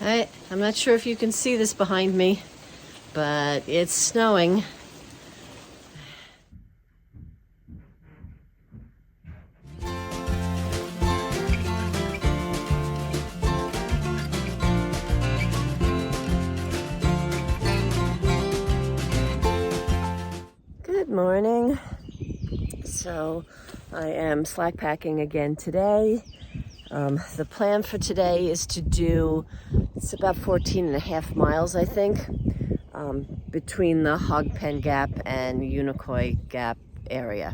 I'm not sure if you can see this behind me, but it's snowing. Good morning. So I am slack packing again today. The plan for today is to do, it's about 14 and a half miles, I think, between the Hogpan Gap and Unicoi Gap area.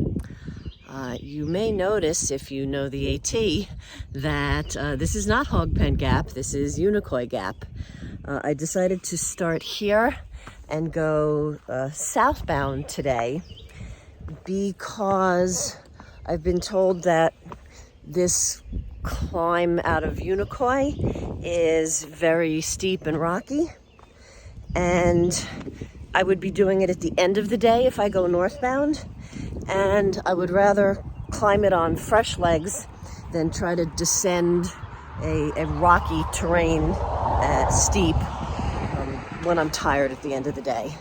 You may notice, if you know the AT, that this is not Hogpan Gap, this is Unicoi Gap. I decided to start here and go southbound today because I've been told that this climb out of Unicoi is very steep and rocky, and I would be doing it at the end of the day if I go northbound, and I would rather climb it on fresh legs than try to descend a rocky terrain steep when I'm tired at the end of the day.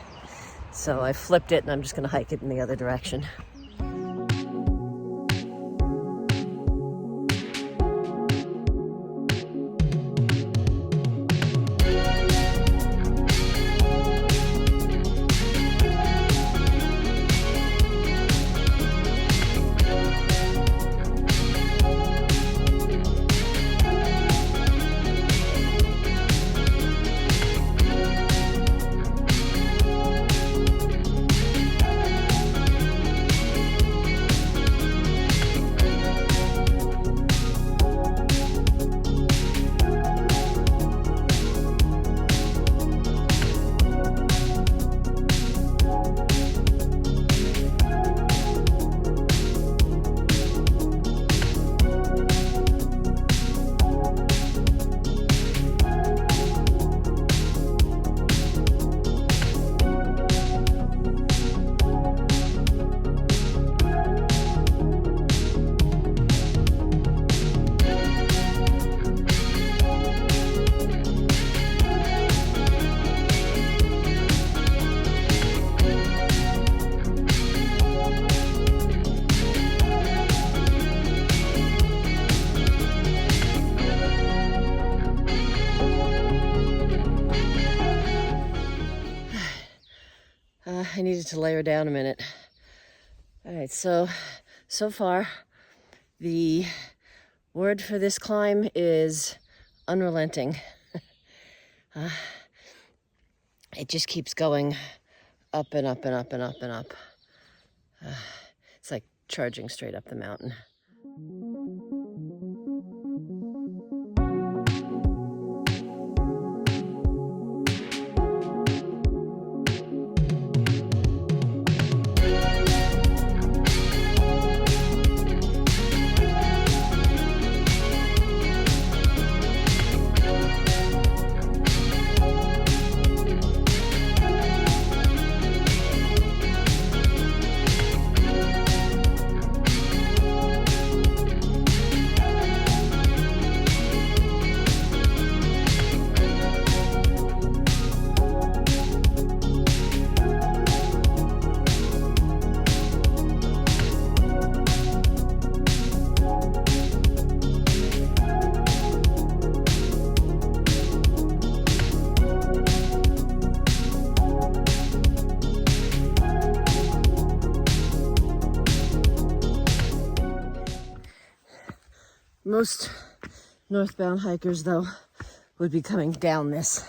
So I flipped it and I'm just going to hike it in the other direction. I needed to layer down a minute. All right, so far, the word for this climb is unrelenting. It just keeps going up and up and up and up and up. It's like charging straight up the mountain. Most northbound hikers, though, would be coming down this.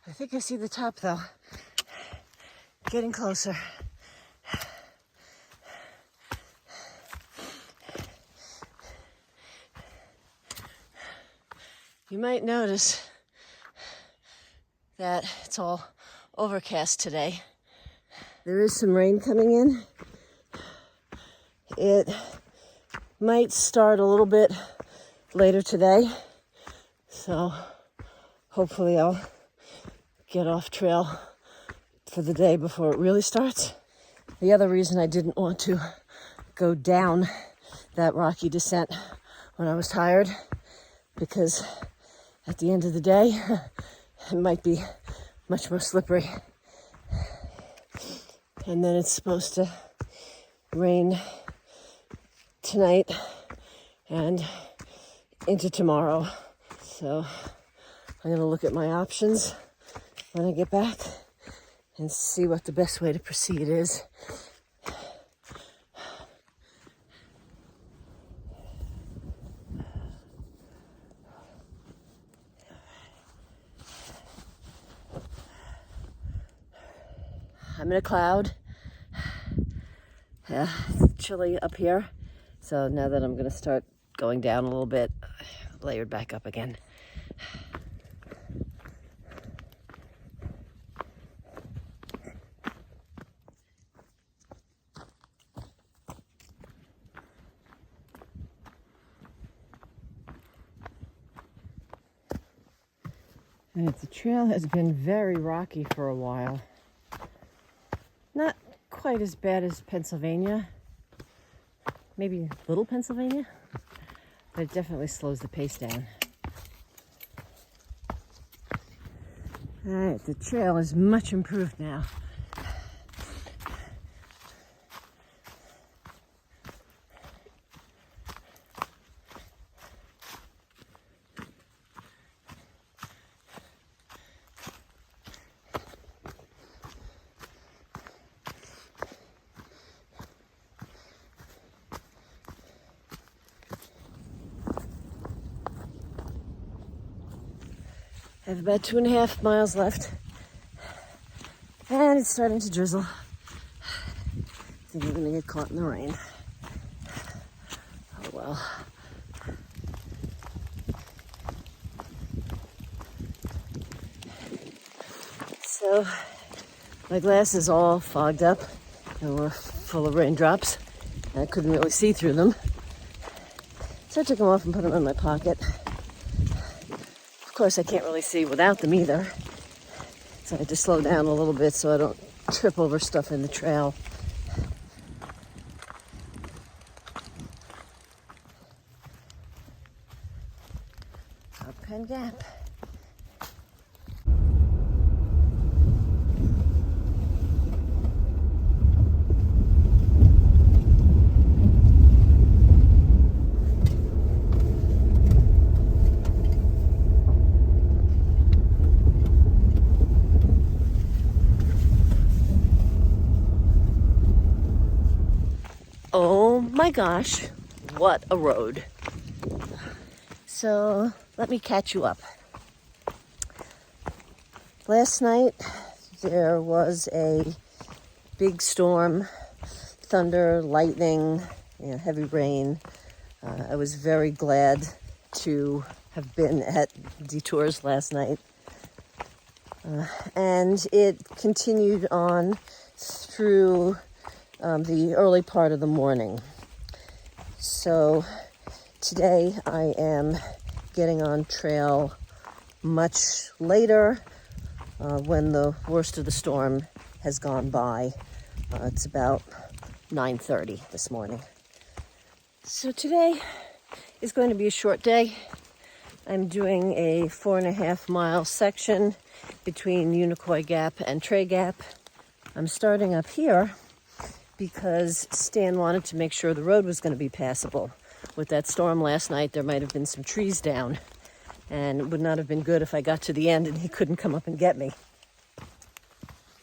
I think I see the top, though. Getting closer. You might notice that it's all overcast today. There is some rain coming in. It might start a little bit later today, so hopefully I'll get off trail for the day before it really starts. The other reason I didn't want to go down that rocky descent when I was tired, because at the end of the day, it might be much more slippery. And then it's supposed to rain tonight and into tomorrow. So I'm going to look at my options when I get back and see what the best way to proceed is. I'm in a cloud. Yeah, it's chilly up here. So now that I'm going to start going down a little bit, layered back up again. And the trail has been very rocky for a while. Not quite as bad as Pennsylvania. Maybe Little Pennsylvania, but it definitely slows the pace down. All right, the trail is much improved now. I have about 2.5 miles left, and it's starting to drizzle. I think I'm gonna get caught in the rain. Oh well. So my glass is all fogged up and we're full of raindrops. And I couldn't really see through them. So I took them off and put them in my pocket. Of course, I can't really see without them either. So I had to slow down a little bit so I don't trip over stuff in the trail. Hogpan Gap. Oh my gosh, what a road. So let me catch you up. Last night there was a big storm, thunder, lightning, heavy rain. I was very glad to have been at Detours last night. And it continued on through the early part of the morning. So today I am getting on trail much later when the worst of the storm has gone by. It's about 9:30 this morning. So today is going to be a short day. I'm doing a 4.5 mile section between Unicoi Gap and Tray Gap. I'm starting up here because Stan wanted to make sure the road was going to be passable. With that storm last night, there might have been some trees down, and it would not have been good if I got to the end and he couldn't come up and get me.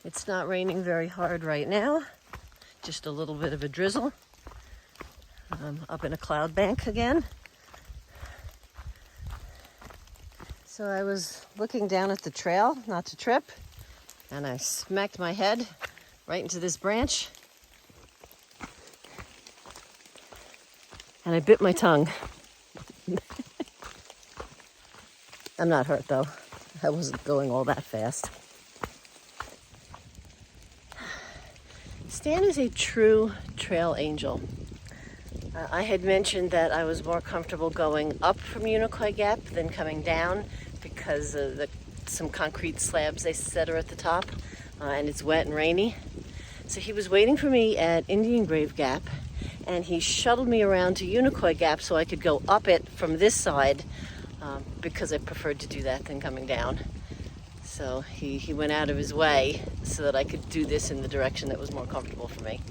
It's not raining very hard right now, just a little bit of a drizzle. I'm up in a cloud bank again. So I was looking down at the trail, not to trip, and I smacked my head right into this branch. And I bit my tongue. I'm not hurt though. I wasn't going all that fast. Stan is a true trail angel. I had mentioned that I was more comfortable going up from Unicoi Gap than coming down because of some concrete slabs they set are at the top, and it's wet and rainy. So he was waiting for me at Indian Grave Gap, and he shuttled me around to Unicoi Gap so I could go up it from this side, because I preferred to do that than coming down. So he went out of his way so that I could do this in the direction that was more comfortable for me.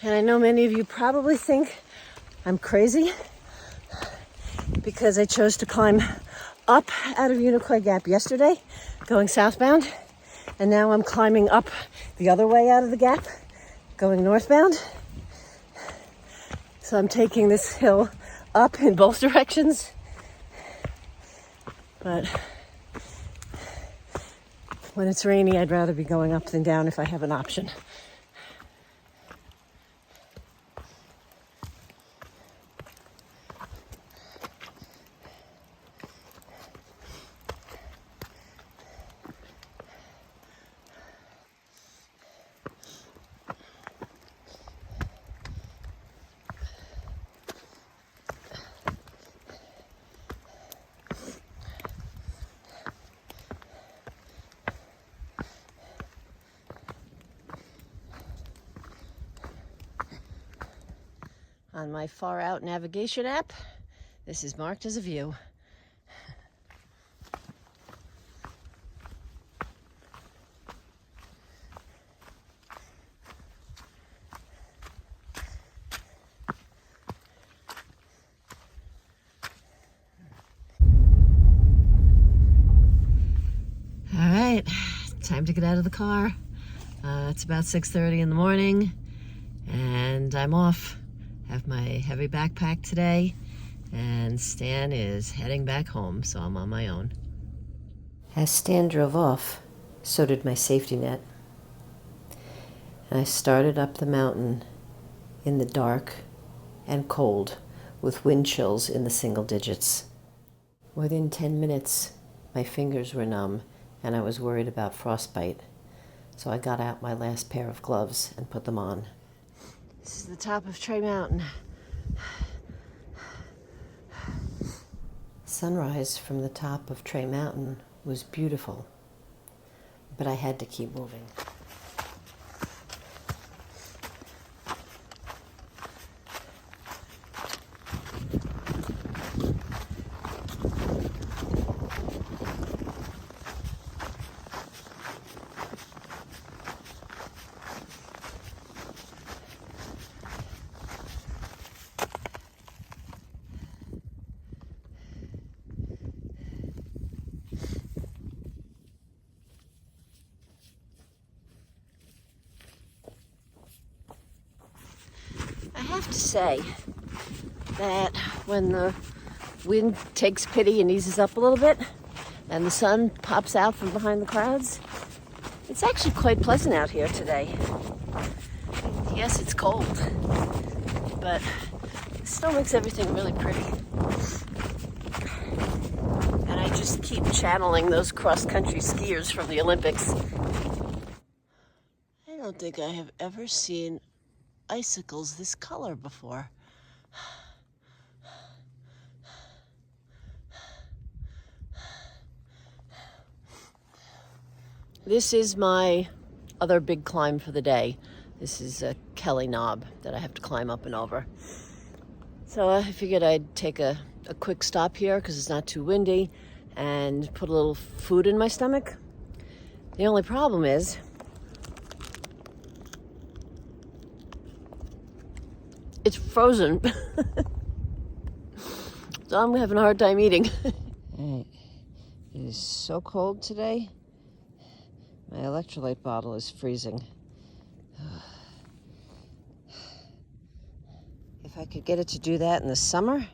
And I know many of you probably think I'm crazy because I chose to climb up out of Unicoi Gap yesterday, going southbound, and now I'm climbing up the other way out of the gap, going northbound. So I'm taking this hill up in both directions. But when it's rainy, I'd rather be going up than down if I have an option. On my far out navigation app, this is marked as a view. All right, time to get out of the car. It's about 6:30 in the morning, and I'm off. Have my heavy backpack today, and Stan is heading back home, so I'm on my own. As Stan drove off, so did my safety net. And I started up the mountain in the dark and cold, with wind chills in the single digits. Within 10 minutes, my fingers were numb, and I was worried about frostbite. So I got out my last pair of gloves and put them on. This is the top of Trey Mountain. Sunrise from the top of Trey Mountain was beautiful, but I had to keep moving. I have to say that when the wind takes pity and eases up a little bit and the sun pops out from behind the clouds, it's actually quite pleasant out here today. Yes, it's cold, but it still makes everything really pretty. And I just keep channeling those cross-country skiers from the Olympics. I don't think I have ever seen icicles this color before. This is my other big climb for the day. This is a Kelly Knob that I have to climb up and over. So I figured I'd take a quick stop here because it's not too windy and put a little food in my stomach. The only problem is it's frozen. So I'm having a hard time eating. It is so cold today. My electrolyte bottle is freezing. If I could get it to do that in the summer,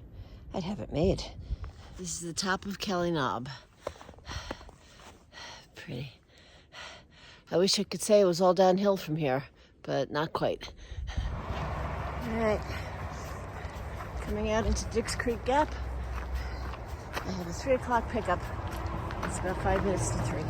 I'd have it made. This is the top of Kelly Knob. Pretty. I wish I could say it was all downhill from here, but not quite. All right, coming out into Dix Creek Gap. I have a 3 o'clock pickup. It's about 5 minutes to 3.